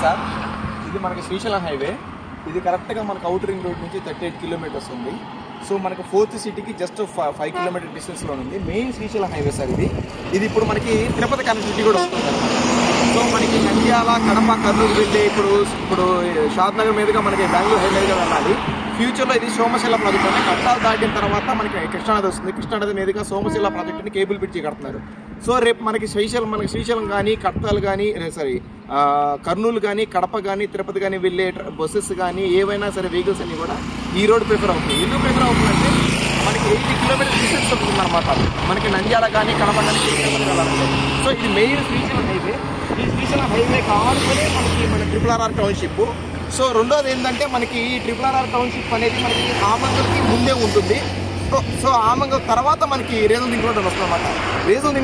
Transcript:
Sir, ఇది మనకి Srisailam highway. ఇది కరెక్ట్గా మనకు అవుటర్ రింగ్ రోడ్ నుంచి 38 కిలోమీటర్స్ ఉంది. సో మనకు 4th సిటీకి జస్ట్ 5 కిలోమీటర్ డిస్టెన్స్లో ఉంది. మెయిన్ శ్రీశైలం హైవే సార్ ఇది. ఇప్పుడు మనకి తిరుపతి కనెక్టివిటీ కూడా వస్తుంది. సో మనకి నంద్యాల, కడప, కర్నూలు వెళ్ళి ఇప్పుడు షాద్ నగర్ మీదుగా మనకి బెంగళూరు హైవే మీదుగా వెళ్ళాలి. ఫ్యూచర్లో ఇది సోమశిల ప్రాజెక్ట్ అంటే కట్టాలు దాటిన తర్వాత మనకి కృష్ణానది వస్తుంది. కృష్ణానది మీదుగా సోమశిల ప్రాజెక్టుని కేబుల్ బ్రిడ్జి కడుతున్నారు. సో రేపు మనకి శ్రీశైలం కానీ, కట్టాలు కానీ, కర్నూలు కానీ, కడప కానీ, తిరుపతి కానీ వెళ్ళే బస్సెస్ కానీ ఏవైనా సరే వెహికల్స్ అన్ని కూడా ఈ రోడ్ ప్రిఫర్ అవుతుంది. ఎందుకు ప్రిఫర్ అవుతుందంటే మనకి 80 కిలోమీటర్ డిస్టెన్స్ ఉంటుంది అనమాట. మనకి నంద్యాల కానీ, కడప కానీ వెళ్ళాలంటే. సో ఇది మెయిన్ శ్రీశైలం హైవే. ఈ శ్రీశైలం హైవే కావాలనే మన RRR టౌన్షిప్. సో రెండోది ఏంటంటే మనకి ఈ RRR టౌన్షిప్ అనేది మనకి ఆమంగల్కి ముందే ఉంటుంది. సో ఆమంగల్ తర్వాత మనకి రేజల్ లింక్ రోడ్ వస్తుంది అన్నమాట. రేజల్